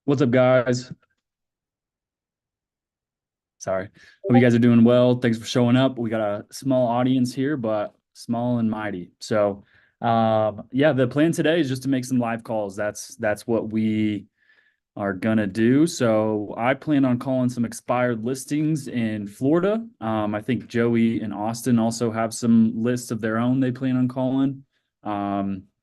What's up, guys? Sorry. Hope you guys are doing well. Thanks for showing up. We got a small audience here, but small and mighty. So, yeah, the plan today is just to make some live calls. That's what we are gonna do. So I plan on calling some expired listings in Florida. I think Joey and Austin also have some lists of their own they plan on calling.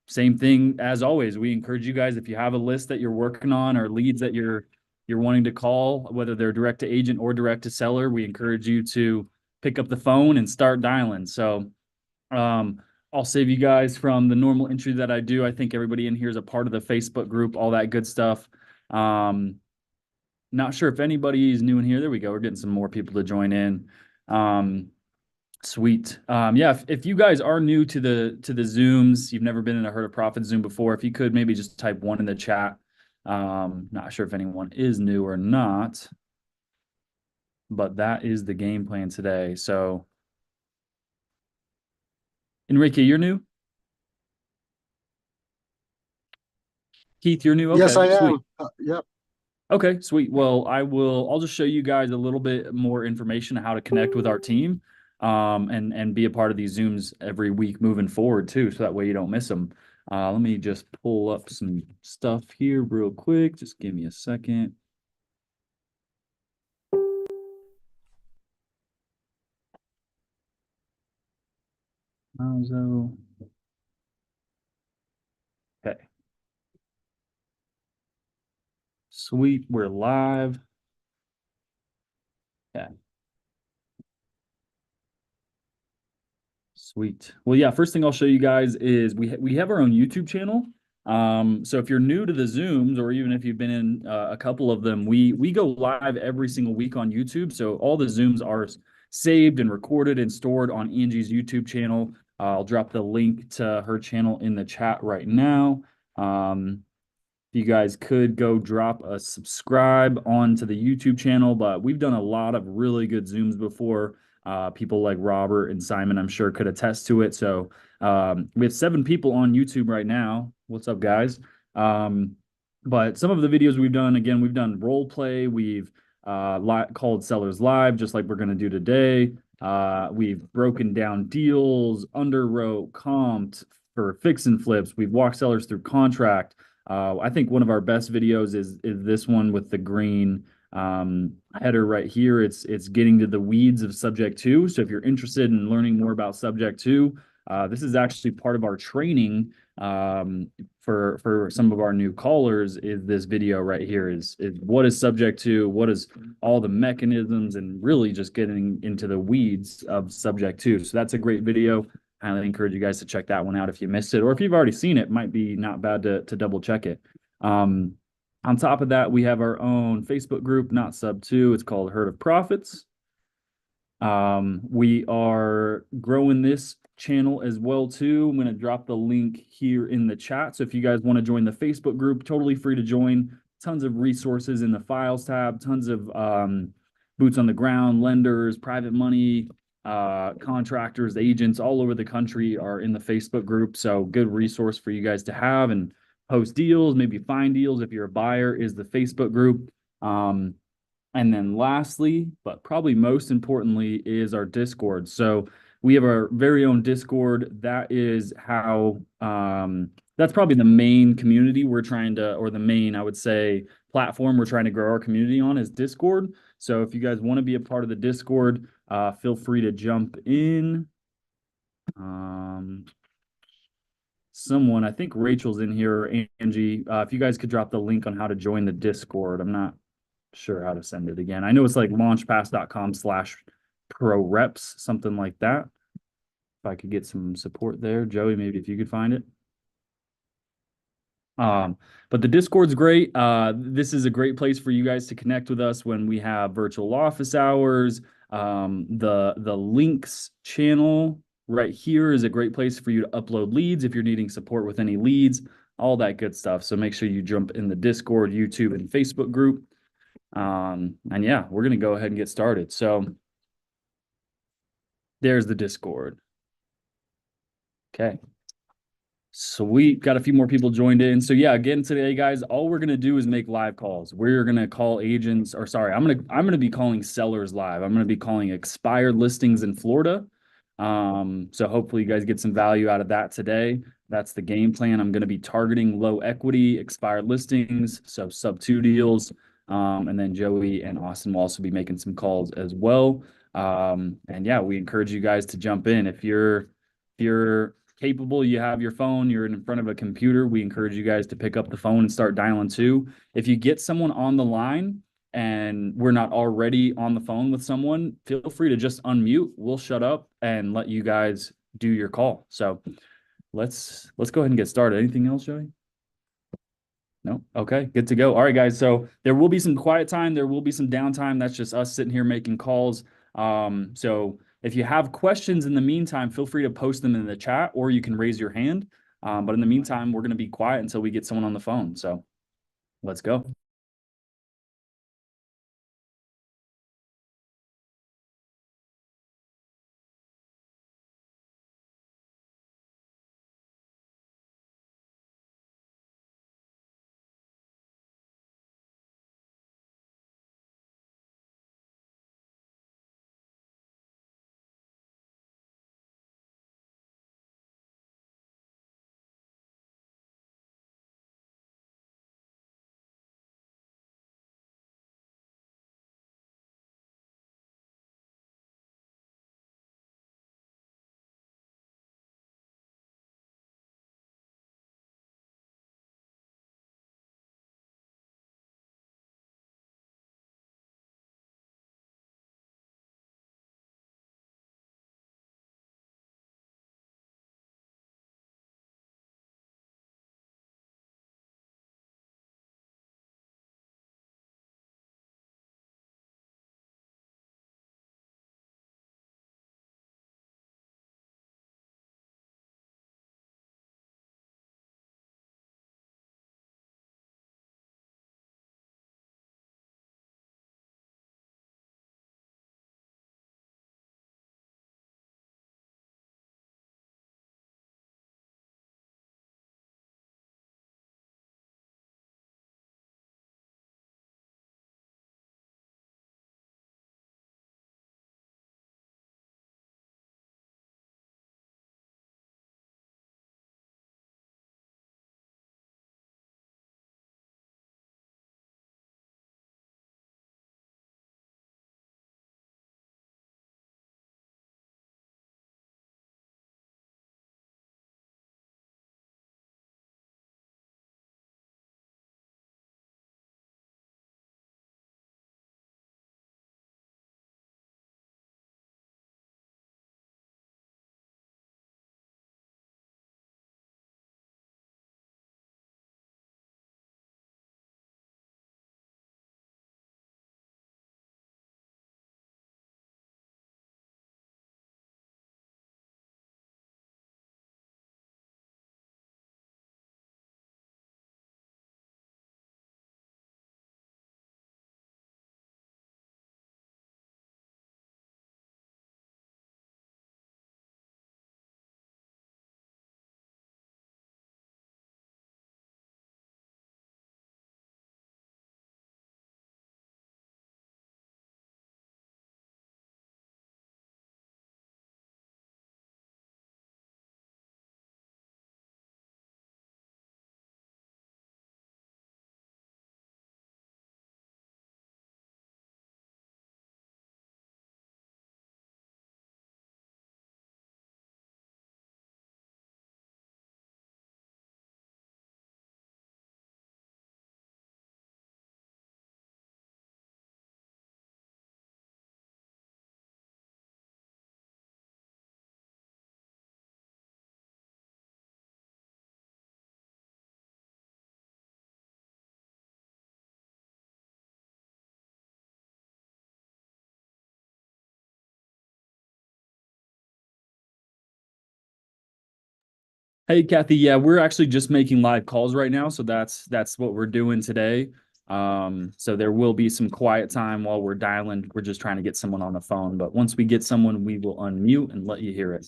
Same thing as always. We encourage you guys, if you have a list that you're working on or leads that you're wanting to call, whether they're direct to agent or direct to seller, we encourage you to pick up the phone and start dialing. So I'll save you guys from the normal entry that I do. I think everybody in here is a part of the Facebook group, all that good stuff. Not sure if anybody's new in here. There we go. We're getting some more people to join in. Sweet. Yeah, if you guys are new to the Zooms, you've never been in a Herd of Profits Zoom before, if you could maybe just type one in the chat. Not sure if anyone is new or not, but that is the game plan today. So, Enrique, you're new? Keith, you're new? Yes, I Okay, sweet. am. Yep. Okay, sweet. Well, I'll just show you guys a little bit more information on how to connect with our team, and be a part of these Zooms every week moving forward too, so that way you don't miss them. Let me just pull up some stuff here real quick. Just give me a second. Alonzo. Okay, sweet. We're live. Yeah. Sweet. Well, yeah, first thing I'll show you guys is we have our own YouTube channel. So if you're new to the Zooms, or even if you've been in a couple of them, we go live every single week on YouTube. So all the Zooms are saved and recorded and stored on Angie's YouTube channel. I'll drop the link to her channel in the chat right now. If you guys could go drop a subscribe onto the YouTube channel, but we've done a lot of really good Zooms before. People like Robert and Simon, I'm sure, could attest to it. So we have 7 people on YouTube right now. What's up, guys? But some of the videos we've done, again, we've done role play. We've called sellers live, just like we're going to do today. We've broken down deals, underwrote, comped for fix and flips. We've walked sellers through contract. I think one of our best videos is this one with the green header right here. It's getting to the weeds of subject to. So if you're interested in learning more about subject to, this is actually part of our training for some of our new callers. Is this video right here is what is subject to, what is all the mechanisms, and really just getting into the weeds of subject to. So that's a great video. I highly encourage you guys to check that one out if you missed it, or if you've already seen it, might be not bad to double check it. On top of that, we have our own Facebook group, not sub to. It's called Herd of Profits. We are growing this channel as well too. I'm going to drop the link here in the chat. So if you guys want to join the Facebook group, totally free to join. Tons of resources in the files tab, tons of boots on the ground, lenders, private money, contractors, agents all over the country are in the Facebook group. So good resource for you guys to have and post deals, maybe find deals. If you're a buyer, is the Facebook group. And then lastly, but probably most importantly, is our Discord. So we have our very own Discord. That is how, that's probably the main community we're trying to, or the main, I would say, platform we're trying to grow our community on is Discord. So if you guys want to be a part of the Discord, feel free to jump in. Someone, I think Rachel's in here, Angie. If you guys could drop the link on how to join the Discord. I'm not sure how to send it again. I know it's like launchpass.com/pro reps, something like that. If I could get some support there, Joey, maybe if you could find it. But the Discord's great. This is a great place for you guys to connect with us when we have virtual office hours. The links channel right here is a great place for you to upload leads if you're needing support with any leads, all that good stuff. So make sure you jump in the Discord, YouTube, and Facebook group. And yeah, we're going to go ahead and get started. So there's the Discord. Okay. Sweet. Got a few more people joined in. So yeah, again today, guys, all we're gonna do is make live calls. We're gonna call agents, or sorry, I'm gonna be calling sellers live. I'm gonna be calling expired listings in Florida. So hopefully you guys get some value out of that today. That's the game plan. I'm gonna be targeting low equity expired listings, so sub two deals. And then Joey and Austin will also be making some calls as well. And yeah, we encourage you guys to jump in if you're capable, you have your phone, you're in front of a computer, we encourage you guys to pick up the phone and start dialing too. If you get someone on the line and we're not already on the phone with someone, feel free to just unmute. We'll shut up and let you guys do your call. So let's go ahead and get started. Anything else, Joey? No. Okay, good to go. All right, guys. So there will be some quiet time. There will be some downtime. That's just us sitting here making calls. So if you have questions in the meantime, feel free to post them in the chat or you can raise your hand. But in the meantime, we're going to be quiet until we get someone on the phone. So let's go. Hey, Kathy. Yeah, we're actually just making live calls right now, so that's what we're doing today. So there will be some quiet time while we're dialing. We're just trying to get someone on the phone, but once we get someone, we will unmute and let you hear it.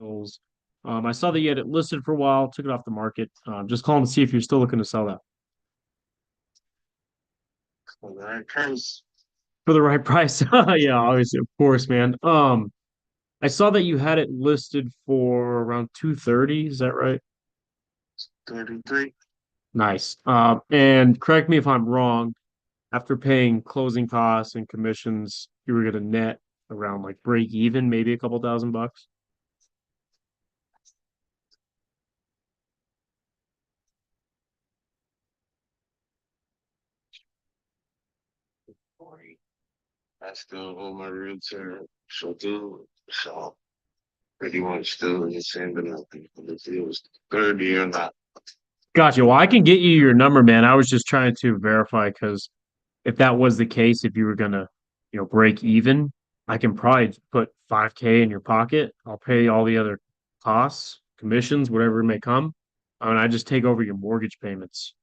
Bills. I saw that you had it listed for a while, took it off the market. Just calling to see if you're still looking to sell that For the right price. for the right price. Yeah, obviously, of course, man. I saw that you had it listed for around 230. Is that right? 33. Nice. And correct me if I'm wrong. After paying closing costs and commissions, you were gonna net around like break even, maybe a couple $1,000. I still owe my realtor. So do so pretty much still in the same but nothing. If it was 30 or not. Gotcha. Well, I can get you your number, man. I was just trying to verify because if that was the case, if you were gonna, break even, I can probably put 5K in your pocket. I'll pay all the other costs, commissions, whatever may come. And I just take over your mortgage payments.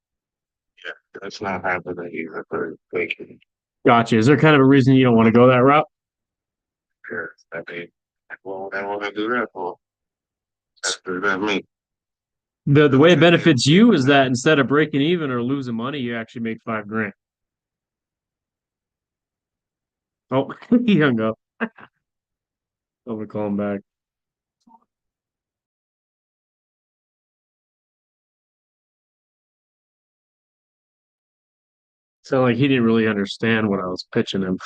Yeah, that's not happening either for vacation. Gotcha. Is there kind of a reason you don't want to go that route? Sure. I mean, well, I want to do that for after that me. The way it benefits you is that instead of breaking even or losing money, you actually make 5 grand. Oh, he hung up. I'm gonna call him back. So like he didn't really understand what I was pitching him.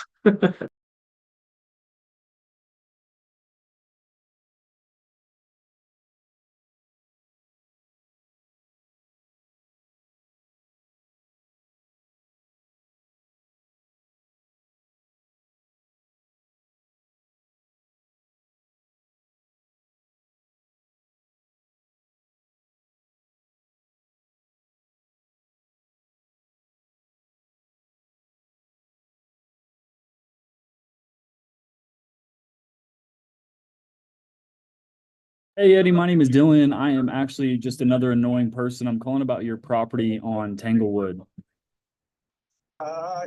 Hey Eddie, my name is Dylan. I am actually just another annoying person. I'm calling about your property on Tanglewood.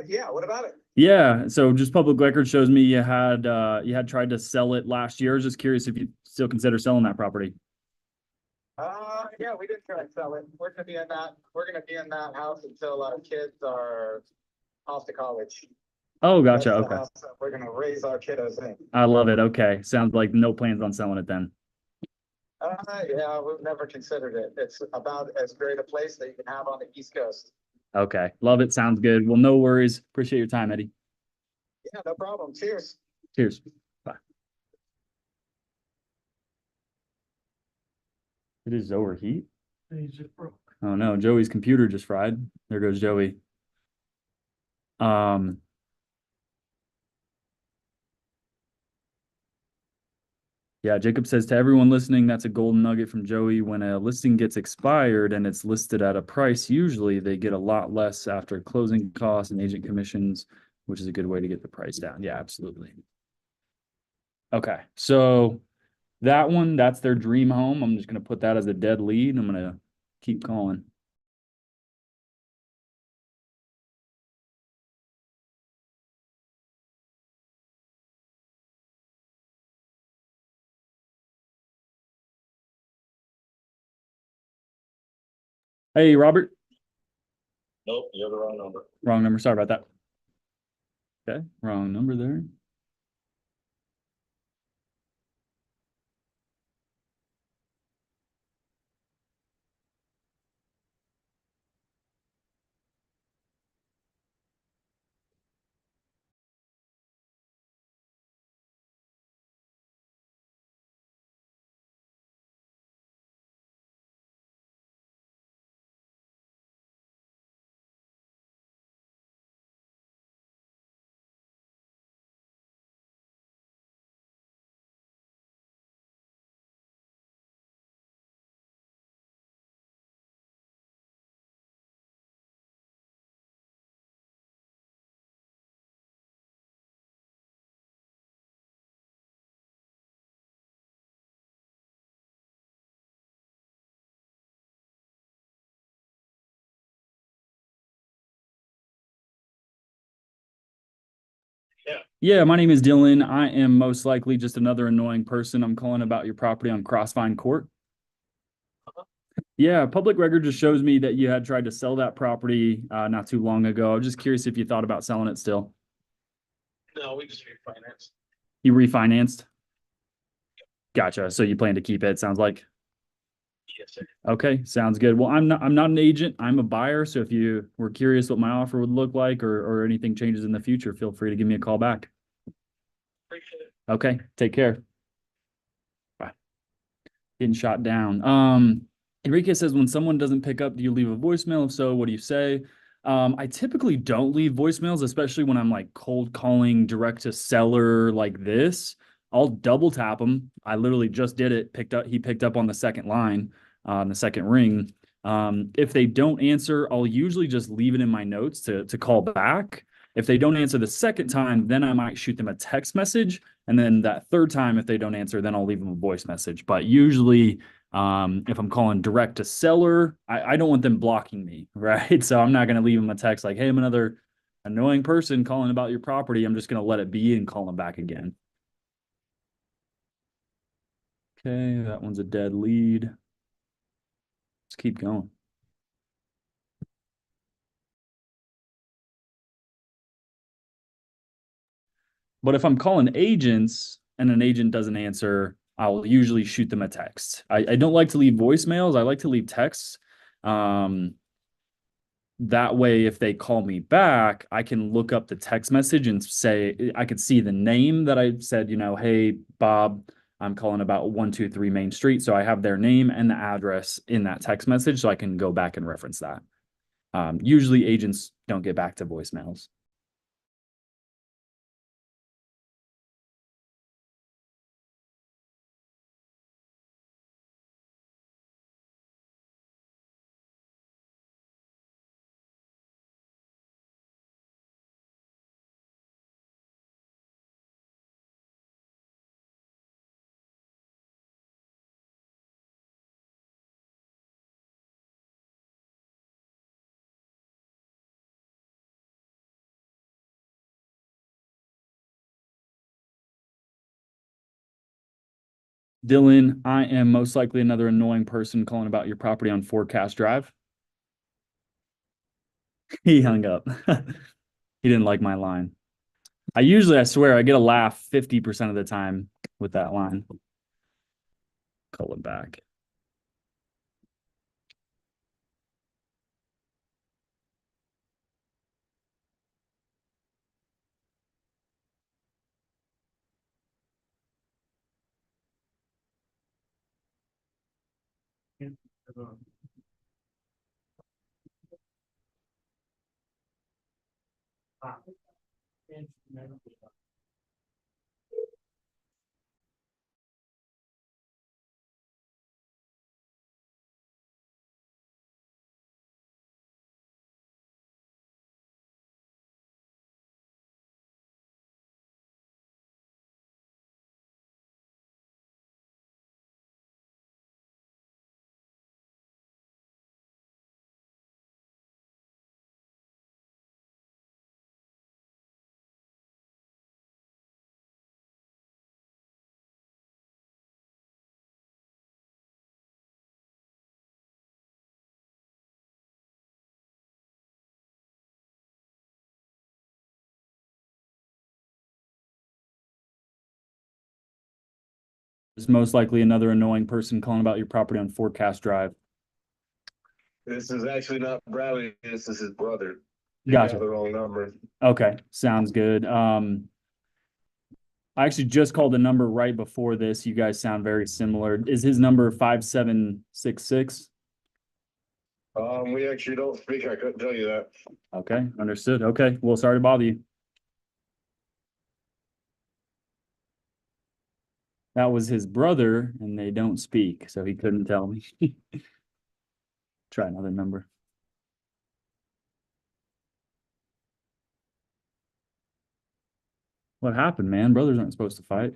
Yeah, what about it? Yeah, so just public record shows me you had tried to sell it last year. I was just curious if you still consider selling that property. Yeah, we did try and sell it. We're gonna be in that house until our kids are off to college. Oh, gotcha. That's the Okay. house that we're gonna raise our kiddos in. I love it. Okay. Sounds like no plans on selling it then. Yeah, we've never considered it. It's about as great a place that you can have on the East Coast. Okay. Love it. Sounds good. Well, no worries. Appreciate your time, Eddie. Yeah, no problem. Cheers. Cheers. Bye. It is overheat. Oh no, Joey's computer just fried. There goes Joey. Um, yeah, Jacob says to everyone listening, that's a golden nugget from Joey. When a listing gets expired and it's listed at a price, usually they get a lot less after closing costs and agent commissions, which is a good way to get the price down. Yeah, absolutely. Okay, so that one, that's their dream home. I'm just gonna put that as a dead lead. I'm gonna keep calling. Hey, Robert. Nope, you have the wrong number. Wrong number. Sorry about that. Okay, wrong number there. Yeah, my name is Dylan. I am most likely just another annoying person. I'm calling about your property on Crossvine Court. Yeah, public record just shows me that you had tried to sell that property not too long ago. I was just curious if you thought about selling it still. No, we just refinanced. You refinanced? Gotcha. So you plan to keep it, sounds like. Yes, sir. Okay, sounds good. Well, I'm not an agent. I'm a buyer. So if you were curious what my offer would look like or anything changes in the future, feel free to give me a call back. Appreciate it. Okay, take care. Bye. Getting shot down. Enrique says, when someone doesn't pick up, do you leave a voicemail? If so, what do you say? I typically don't leave voicemails, especially when I'm like cold calling direct to seller like this. I'll double tap them. I literally just did it. He picked up on the second line, on the second ring. If they don't answer, I'll usually just leave it in my notes to call back. If they don't answer the second time, then I might shoot them a text message. And then that third time, if they don't answer, then I'll leave them a voice message. But usually, if I'm calling direct to seller, I don't want them blocking me, right? So I'm not going to leave them a text like, hey, I'm another annoying person calling about your property. I'm just going to let it be and call them back again. Okay, that one's a dead lead. Let's keep going. But if I'm calling agents and an agent doesn't answer, I'll usually shoot them a text. I don't like to leave voicemails. I like to leave texts. That way, if they call me back, I can look up the text message and say, I could see the name that I said, hey, Bob, I'm calling about 123 Main Street. So I have their name and the address in that text message so I can go back and reference that. Usually agents don't get back to voicemails. Dylan, I am most likely another annoying person calling about your property on Forecast Drive. He hung up. He didn't like my line. I swear, I get a laugh 50% of the time with that line. Call it back. Is most likely another annoying person calling about your property on Forecast Drive. This is actually not Bradley. This is his brother. You Gotcha. got the wrong number. Okay, sounds good. I actually just called the number right before this. You guys sound very similar. Is his number 5766? We actually don't speak. I couldn't tell you that. Okay, understood. Okay, well, sorry to bother you. That was his brother, and they don't speak, so he couldn't tell me. Try another number. What happened, man? Brothers aren't supposed to fight.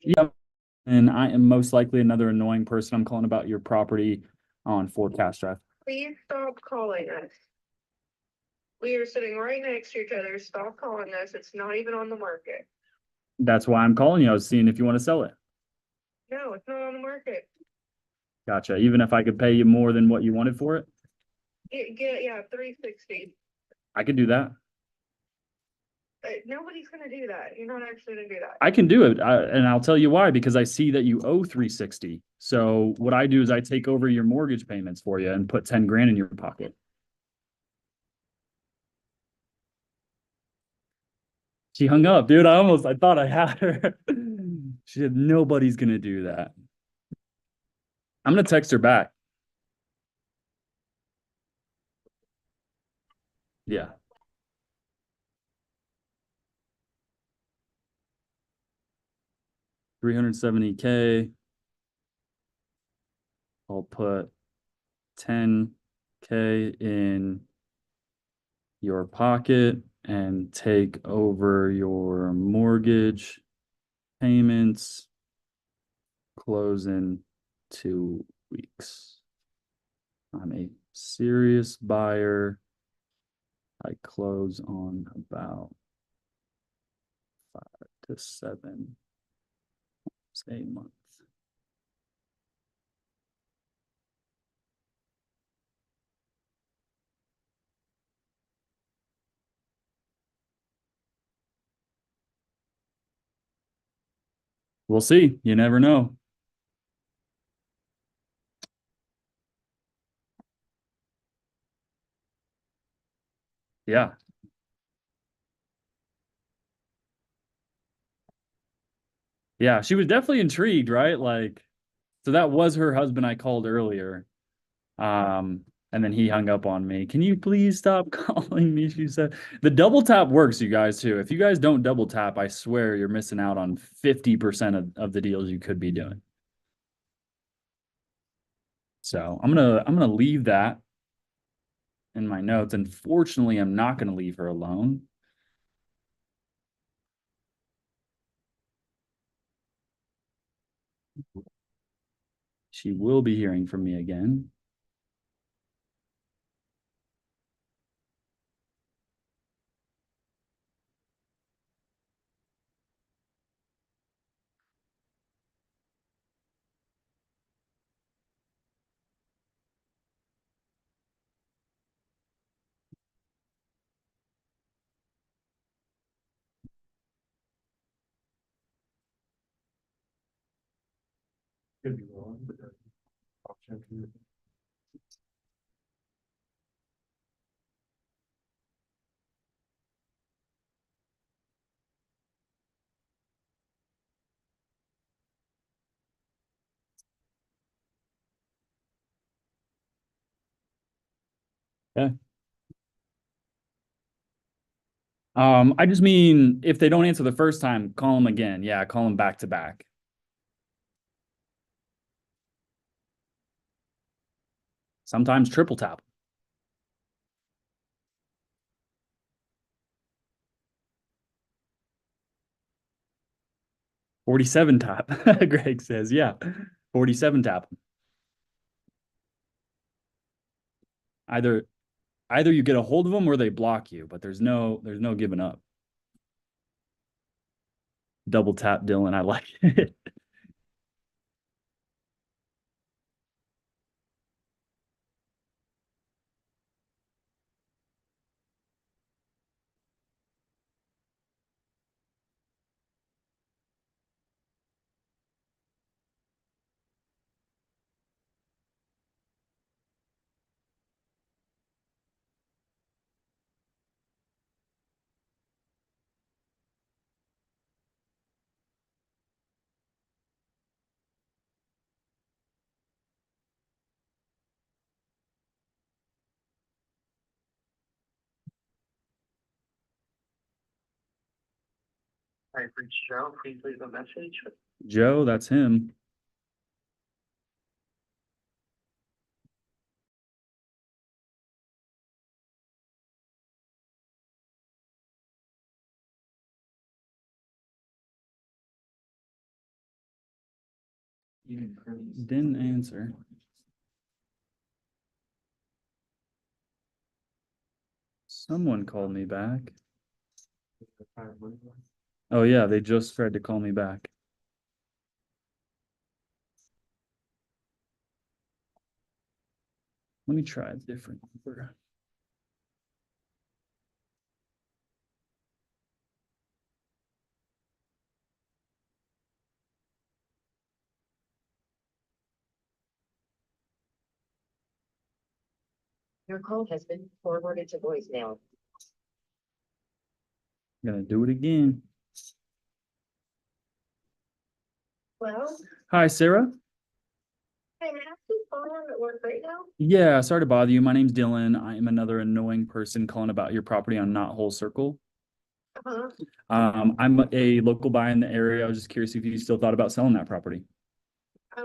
Yep. And I am most likely another annoying person. I'm calling about your property on Forecast Drive. Please stop calling us. We are sitting right next to each other. Stop calling us. It's not even on the market. That's why I'm calling you. I was seeing if you want to sell it. No, it's not on the market. Gotcha. Even if I could pay you more than what you wanted for it, Yeah, 360. I could do that. Nobody's gonna do that. You're not actually gonna do that. I can do it. And I'll tell you why, because I see that you owe 360. So what I do is I take over your mortgage payments for you and put 10 grand in your pocket. She hung up, dude. I thought I had her. She said, nobody's gonna do that. I'm gonna text her back. Yeah. 370K. I'll put 10K in your pocket and take over your mortgage payments. Close in 2 weeks. I'm a serious buyer. I close on about 5 to 7 a month. We'll see. You never know. Yeah. Yeah. She was definitely intrigued, right? Like, so that was her husband I called earlier. And then he hung up on me. Can you please stop calling me? She said. The double tap works, you guys, too. If you guys don't double tap, I swear you're missing out on 50% of the deals you could be doing. So I'm gonna leave that in my notes. Unfortunately, I'm not gonna leave her alone. She will be hearing from me again. Could be wrong, but I'll check it. Okay. I just mean if they don't answer the first time, call them again. Yeah, call them back to back. Sometimes triple tap. 47 tap. Greg says, yeah. 47 tap. Either you get a hold of them or they block you, but there's no giving up. Double tap Dylan. I like it. I've reached Joe. Please leave a message. Joe, that's him. Didn't answer. Someone called me back. Oh yeah, they just tried to call me back. Let me try a different number. Your call has been forwarded to voicemail. I'm gonna do it again. Well, Hi, Sarah. hey, man, I'm just calling at work right now. Yeah, sorry to bother you. My name's Dylan. I am another annoying person calling about your property on Knot Hole Circle. Uh-huh. I'm a local buyer in the area. I was just curious if you still thought about selling that property.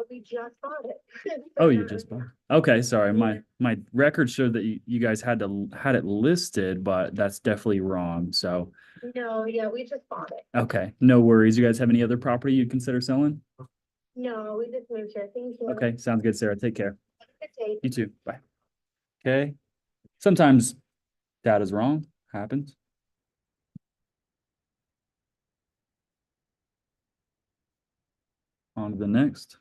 We just bought it. Oh, you just bought. Okay, sorry. My record showed that you guys had it listed, but that's definitely wrong. So, No, yeah, we just bought it. okay, no worries. You guys have any other property you'd consider selling? No, we just moved here. Thank you. Okay, sounds good, Sarah. Take care. Good day. You too. Bye. Okay. Sometimes data is wrong. Happens. On to the next.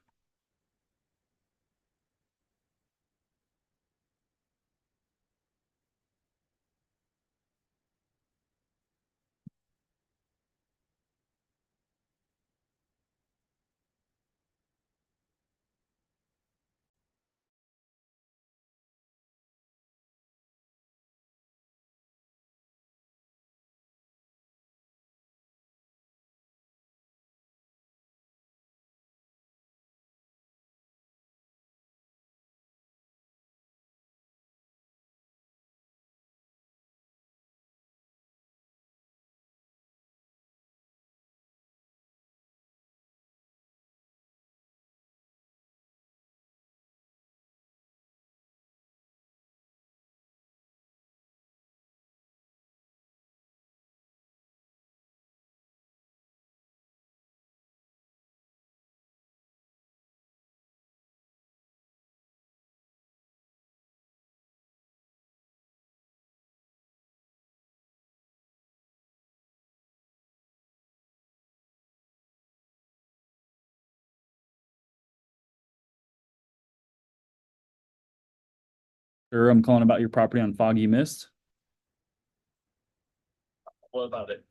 Sure, I'm calling about your property on Foggy Mist. What about it?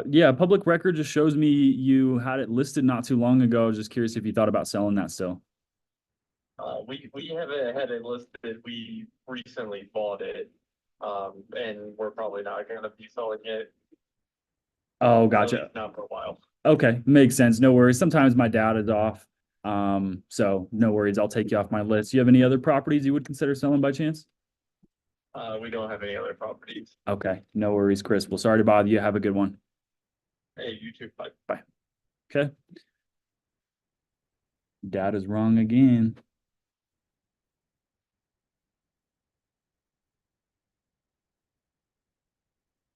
Yeah, public record just shows me you had it listed not too long ago. I was just curious if you thought about selling that still. We haven't had it listed. We recently bought it. And we're probably not gonna be selling it. Oh, At gotcha. least not for a while. Okay, makes sense. No worries. Sometimes my data is off. So no worries. I'll take you off my list. You have any other properties you would consider selling by chance? We don't have any other properties. Okay, no worries, Chris. Well, sorry to bother you. Have a good one. Hey, you too. Bye. Okay. Data's wrong again.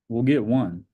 We'll get one.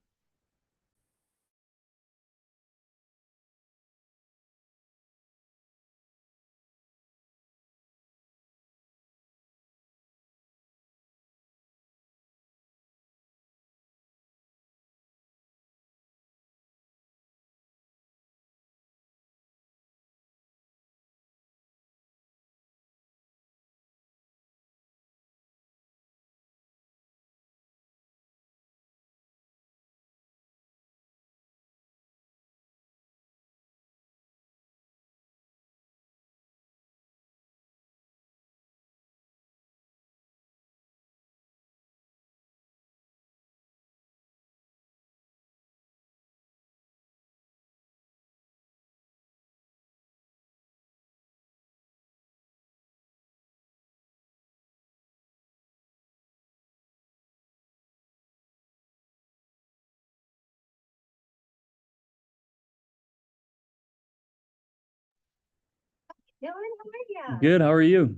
Dylan, how are ya? Good. How are you?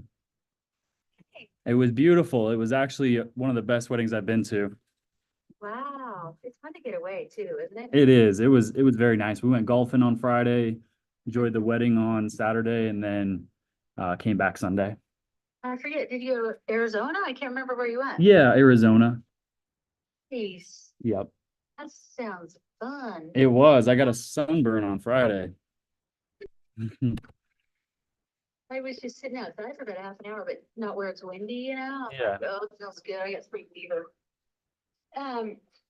It was beautiful. It was actually one of the best weddings I've been to. Wow, it's fun to get away too, isn't it? It is. It was very nice. We went golfing on Friday. Enjoyed the wedding on Saturday and then came back Sunday. I forget, did you go to Arizona? I can't remember where you went. Yeah, Arizona. Jeez, Yep. that sounds fun. It was. I got a sunburn on Friday. I was just sitting outside for about half an hour, but not where it's windy, you know? Yeah. Oh, it feels good. I got spring fever.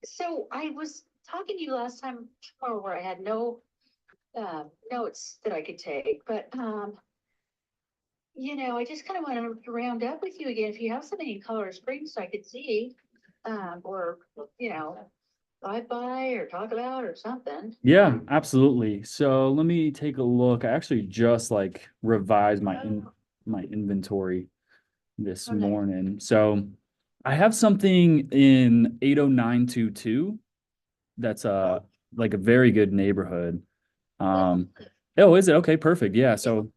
So I was talking to you last time, or where I had no notes that I could take, but you know, I just kind of want to round up with you again. If you have something in Colorado Springs so I could see, or you know, drive by or talk about or something. Yeah, absolutely. So let me take a look. I actually just like revised my inventory this Oh, nice. morning. So I have something in 80922 that's like a very good neighborhood. Oh, is it? Okay, perfect. Yeah. So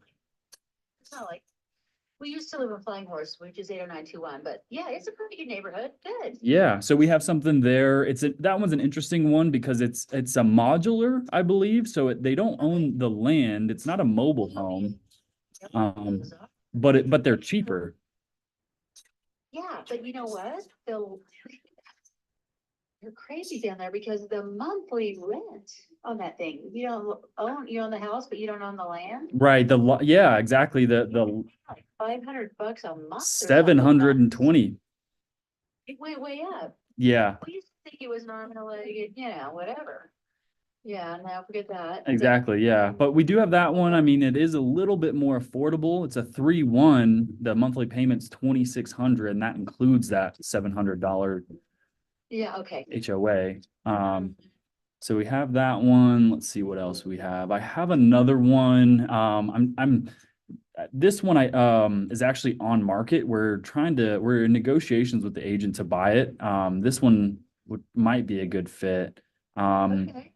It's not like, we used to live in Flying Horse, which is 80921, but yeah, it's a pretty good neighborhood. Good. yeah, so we have something there. That one's an interesting one because it's a modular, I believe. So they don't own the land. It's not a mobile home. But they're cheaper. Yeah, but you know what? They're crazy down there because the monthly rent on that thing, you own the house, but you don't own the land. Right. Yeah, exactly. The Like $500 a month. or something. 720. It went way up. Yeah, We used to think it was an arm and a leg, you know, whatever. Yeah, now forget that. exactly. Yeah. But we do have that one. I mean, it is a little bit more affordable. It's a 3-1. The monthly payment's 2,600, and that includes that $700 Yeah, okay. HOA. So we have that one. Let's see what else we have. I have another one. This one is actually on market. We're in negotiations with the agent to buy it. This one might be a good fit. Okay.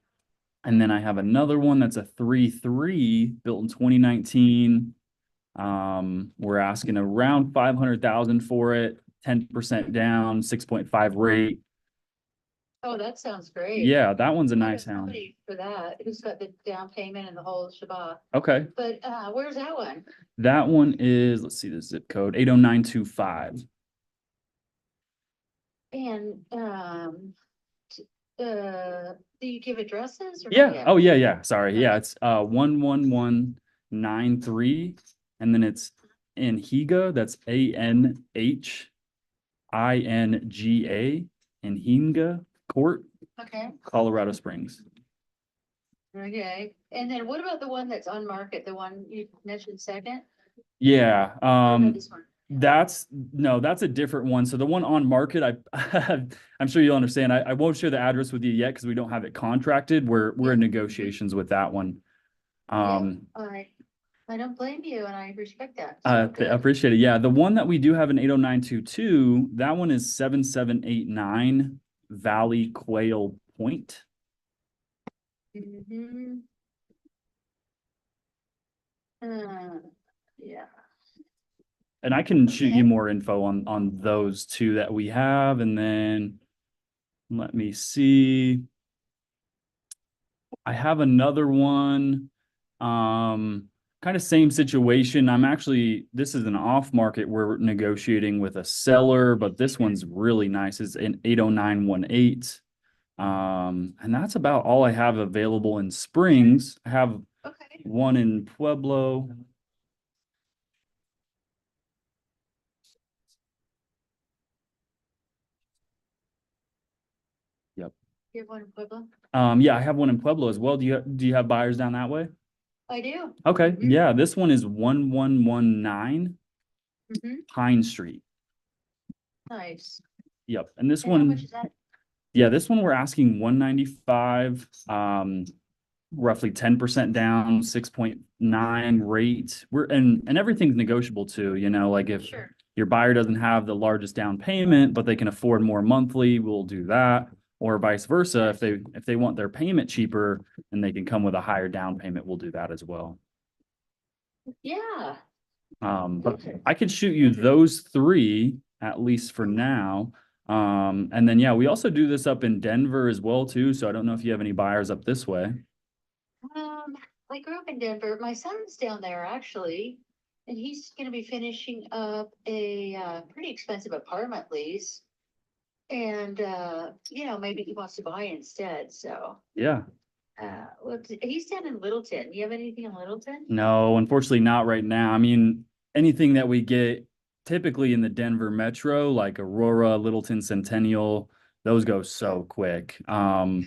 And then I have another one that's a 3-3 built in 2019. We're asking around 500,000 for it, 10% down, 6.5 rate. Oh, that sounds great. Yeah, that one's a I know nice house. somebody for that, who's got the down payment and the whole shebang. Okay. But where's that one? That one is, let's see the zip code, 80925. And do you give addresses or not Yeah. yet? Oh, yeah. Sorry. Yeah, it's 11193, and then it's Anhiga. That's ANHINGA, Anhinga Court, Okay, Colorado Springs. okay. And then what about the one that's on market, the one you mentioned second? Yeah. Or no, this one? That's a different one. So the one on market, I'm sure you'll understand. I won't share the address with you yet because we don't have it contracted. We're in negotiations with that one. Yeah, I don't blame you and I respect that. So I good. appreciate it. Yeah, the one that we do have in 80922, that one is 7789 Valley Quail Point. Mhm. Yeah. And I can shoot Okay. you more info on those two that we have, and then let me see. I have another one. Kind of same situation. This is an off market. We're negotiating with a seller, but this one's really nice. It's in 80918. And that's about all I have available in Springs. I have Okay. one in Pueblo. Yep. You have one in Pueblo? Yeah, I have one in Pueblo as well. Do you have buyers down that way? I do. Okay. Mhm. Yeah, this one is 1119 Mhm. Pine Street. Nice. Yep. And this And how one, much is that? yeah, this one we're asking 195, roughly 10% down, 6.9 rate. And everything's negotiable too, like if Sure. your buyer doesn't have the largest down payment, but they can afford more monthly, we'll do that. Or vice versa, if they want their payment cheaper and they can come with a higher down payment, we'll do that as well. Yeah. But Okay. I could shoot you those three, at least for now. And then, yeah, we also do this up in Denver as well, too. So I don't know if you have any buyers up this way. I grew up in Denver. My son's down there actually. And he's gonna be finishing up a pretty expensive apartment lease. And maybe he wants to buy instead, so. Yeah. He's down in Littleton. You have anything in Littleton? No, unfortunately not right now. I mean, anything that we get typically in the Denver metro, like Aurora, Littleton, Centennial, those go so quick. I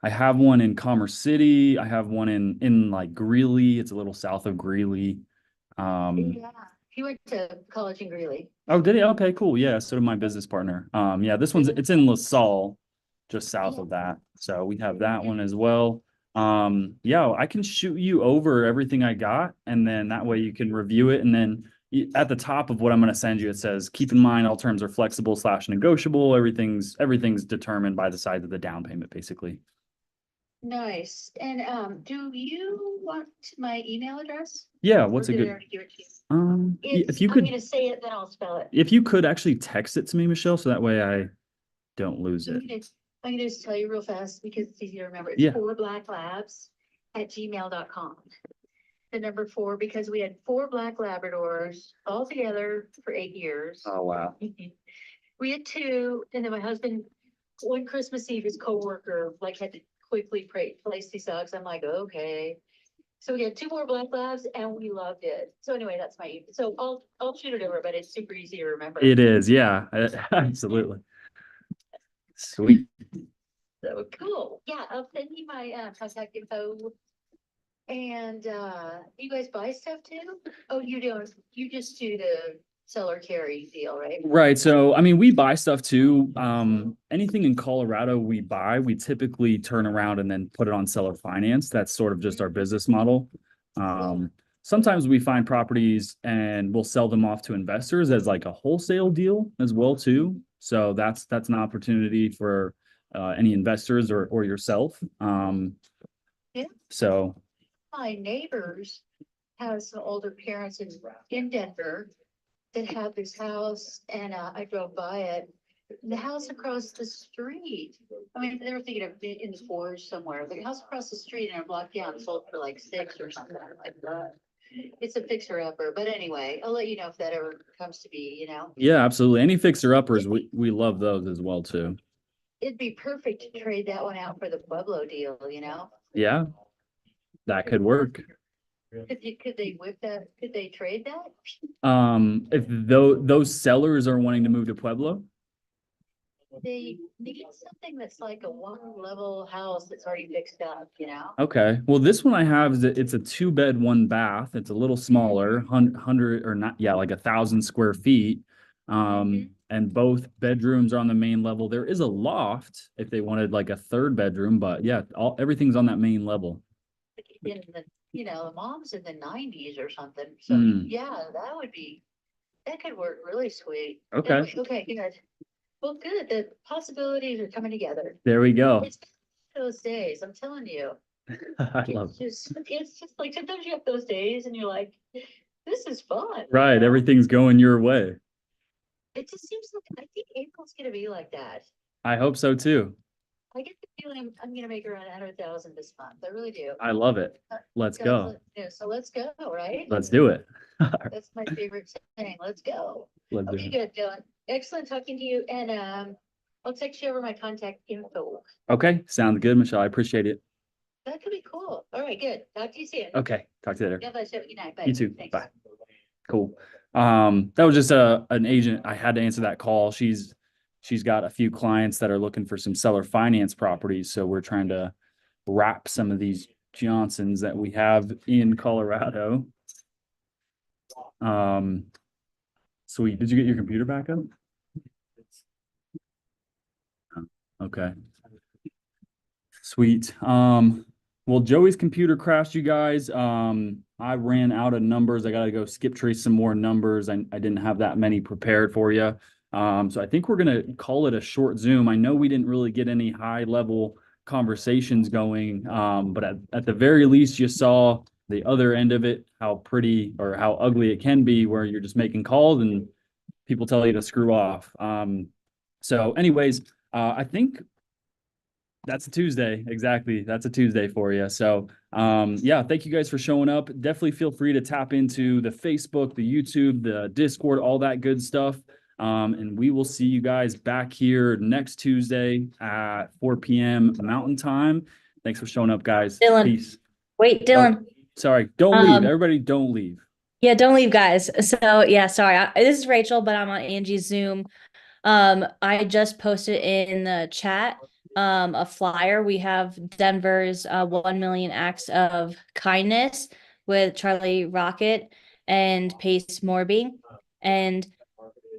have one in Commerce City. I have one in like Greeley. It's a little south of Greeley. Yeah, he went to college in Greeley. Oh, did he? Okay, cool. Yeah, so did my business partner. Yeah, this one's it's in LaSalle, just south of that. So we have that one as well. Yeah, I can shoot you over everything I got, and then that way you can review it. And then at the top of what I'm going to send you, it says, keep in mind all terms are flexible / negotiable. Everything's determined by the size of the down payment, basically. Nice. And do you want my email address? Yeah, Or what's a did I good already give it to you? if you I'm could gonna say it, then I'll spell it. if you could actually text it to me, Michelle, so that way I don't lose it. I'm gonna just tell you real fast because it's easy to remember. Yeah. It's 4blacklabs@gmail.com. The number 4, because we had 4 black Labradors all together for 8 years. Oh wow. We had 2, and then my husband, one Christmas Eve, his coworker had to quickly place these dogs. I'm like, okay. So we had 2 more black labs and we loved it. So anyway, that's so I'll shoot it over, but it's super easy to remember. It is, yeah, absolutely. Sweet. So cool. Yeah, I'll send you my contact info. And you guys buy stuff too? Oh, you don't. You just do the seller carry deal, right? Right. So, I mean, we buy stuff too. Anything in Colorado we buy, we typically turn around and then put it on seller finance. That's sort of just our business model. Sometimes we find properties and we'll sell them off to investors as like a wholesale deal as well too. So that's an opportunity for any investors or yourself. Yeah. So My neighbors have some older parents in Denver that have this house, and I drove by it. The house across the street, I mean, they were thinking of it in the forge somewhere. The house across the street and a block down sold for like 6 or something like that. It's a fixer upper, but anyway, I'll let you know if that ever comes to be, yeah, absolutely. Any fixer uppers, we love those as well too. It'd be perfect to trade that one out for the Pueblo deal, Yeah, that could work. Could they whip that? Could they trade that? If those sellers are wanting to move to Pueblo. They need something that's like a 1-level house that's already fixed up, Okay. Well, this one I have is it's a 2-bed, 1-bath. It's a little smaller, 100 or not, yeah, like 1,000 square feet. And both bedrooms are on the main level. There is a loft if they wanted like a 3rd bedroom, but yeah, everything's on that main level. In the, the mom's in the 90s or something. So yeah, that could work really sweet. Okay. Okay, good. Well, good. The possibilities are coming together. There we go. It's those days, I'm telling you. I love it. It's just like sometimes you have those days and you're like, this is fun. Right. Everything's going your way. It just seems like I think April's gonna be like that. I hope so too. I get the feeling I'm gonna make around 100,000 this month. I really do. I love it. Let's go. So let's go, right? Let's do it. That's my favorite saying. Let's go. Let's do Okay, it. good, Dylan. Excellent talking to you, and I'll text you over my contact info. Okay. Sounds good, Michelle. I appreciate it. That could be cool. All right, good. Talk to you soon. Okay. Talk to you later. Yeah, bye. Good night. Bye. You too. Thanks. Bye. Cool. That was just an agent. I had to answer that call. She's got a few clients that are looking for some seller finance properties. So we're trying to wrap some of these Johnsons that we have in Colorado. Sweet. Did you get your computer back up? Okay. Sweet. Well, Joey's computer crashed, you guys. I ran out of numbers. I got to go skip trace some more numbers. I didn't have that many prepared for you. So I think we're going to call it a short Zoom. I know we didn't really get any high level conversations going, but at the very least, you saw the other end of it, how pretty or how ugly it can be, where you're just making calls and people tell you to screw off. So anyways, I think That's a Tuesday. Exactly. That's a Tuesday for you. So, yeah, thank you guys for showing up. Definitely feel free to tap into the Facebook, the YouTube, the Discord, all that good stuff. And we will see you guys back here next Tuesday at 4 p.m. Mountain Time. Thanks for showing up, guys. Dylan. Peace. Wait, Dylan. Sorry. Don't leave. Everybody don't leave. Yeah, don't leave, guys. So yeah, sorry. This is Rachel, but I'm on Angie's Zoom. I just posted in the chat a flyer. We have Denver's 1 million acts of kindness with Charlie Rocket and Pace Morby. And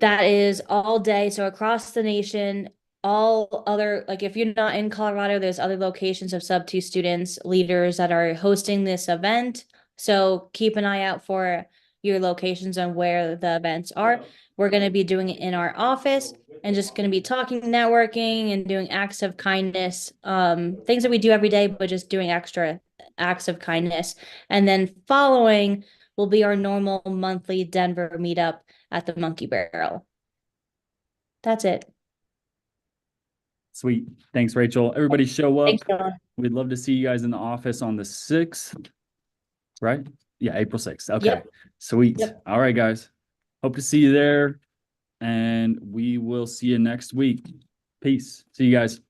that is all day. So across the nation, all other, like if you're not in Colorado, there's other locations of sub 2 students, leaders that are hosting this event. So keep an eye out for your locations and where the events are. We're going to be doing it in our office and just going to be talking, networking, and doing acts of kindness, things that we do every day, but just doing extra acts of kindness. And then following will be our normal monthly Denver meetup at the Monkey Barrel. That's it. Sweet. Thanks, Rachel. Everybody show up. Thanks, Dylan. We'd love to see you guys in the office on the 6th, right? Yeah, April 6th. Okay. Yep. Sweet. Yep. All right, guys. Hope to see you there. And we will see you next week. Peace. See you guys.